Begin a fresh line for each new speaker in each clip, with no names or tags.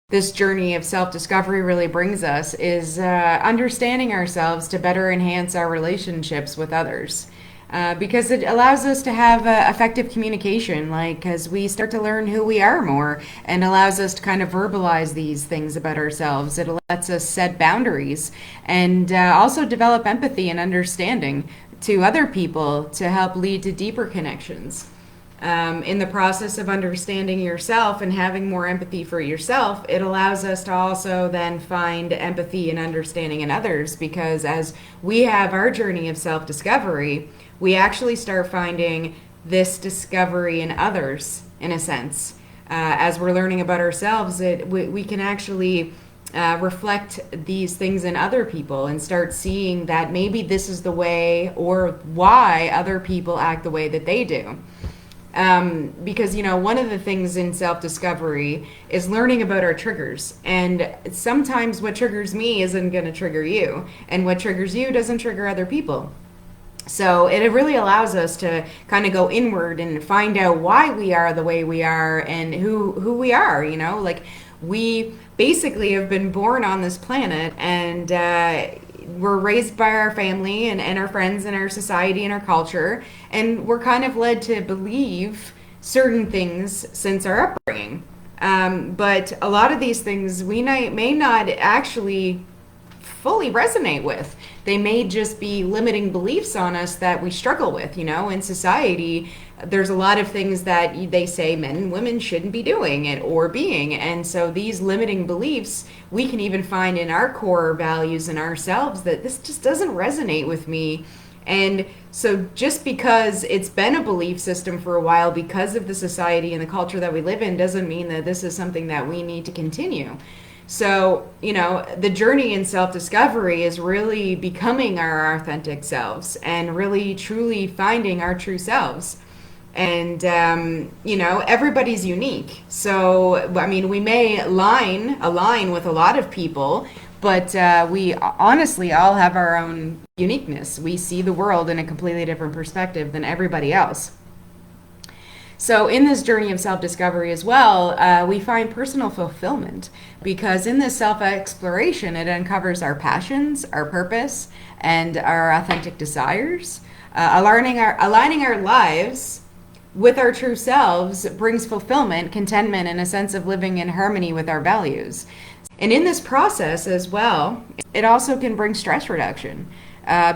this journey of self-discovery really brings us is understanding ourselves to better enhance our relationships with others. Because it allows us to have effective communication, like as we start to learn who we are more, and allows us to kind of verbalize these things about ourselves. It lets us set boundaries and also develop empathy and understanding to other people to help lead to deeper connections. In the process of understanding yourself and having more empathy for yourself, it allows us to also then find empathy and understanding in others, because as we have our journey of self discovery, we actually start finding this discovery in others, in a sense. As we're learning about ourselves, we can actually reflect these things in other people and start seeing that maybe this is the way or why other people act the way that they do. Because, one of the things in self-discovery is learning about our triggers. And sometimes what triggers me isn't going to trigger you. And what triggers you doesn't trigger other people. So it really allows us to kind of go inward and find out why we are the way we are and who we are, Like, we basically have been born on this planet, and we're raised by our family and our friends and our society and our culture, and we're kind of led to believe certain things since our upbringing. But a lot of these things we may not actually fully resonate with. They may just be limiting beliefs on us that we struggle with. In society, there's a lot of things that they say men and women shouldn't be doing it or being. And so these limiting beliefs, we can even find in our core values in ourselves that this just doesn't resonate with me. And so just because it's been a belief system for a while because of the society and the culture that we live in doesn't mean that this is something that we need to continue. So, the journey in self-discovery is really becoming our authentic selves and really truly finding our true selves. And, everybody's unique. So, we may align with a lot of people, but we honestly all have our own uniqueness. We see the world in a completely different perspective than everybody else. So in this journey of self-discovery as well, we find personal fulfillment, because in this self-exploration, it uncovers our passions, our purpose, and our authentic desires. Aligning our lives with our true selves brings fulfillment, contentment, and a sense of living in harmony with our values. And in this process as well, it also can bring stress reduction.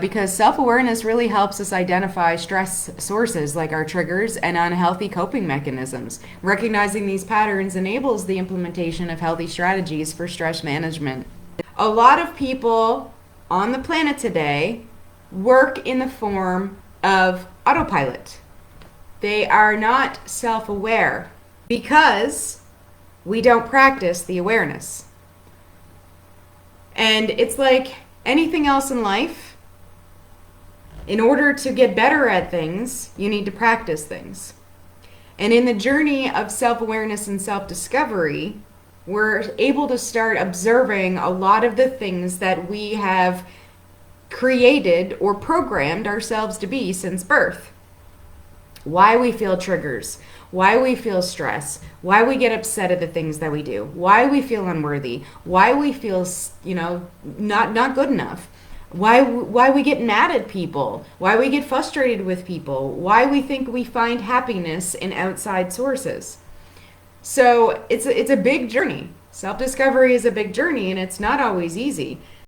Because self-awareness really helps us identify stress sources like our triggers and unhealthy coping mechanisms. Recognizing these patterns enables the implementation of healthy strategies for stress management. A lot of people on the planet today work in the form of autopilot. They are not self-aware because we don't practice the awareness. And it's like anything else in life. In order to get better at things, you need to practice things. And in the journey of self-awareness and self-discovery, we're able to start observing a lot of the things that we have created or programmed ourselves to be since birth. Why we feel triggers, why we feel stress, why we get upset at the things that we do, why we feel unworthy, why we feel, not good enough. Why we get mad at people, why we get frustrated with people, why we think we find happiness in outside sources. So it's a big journey. Self-discovery is a big journey, and it's not always easy.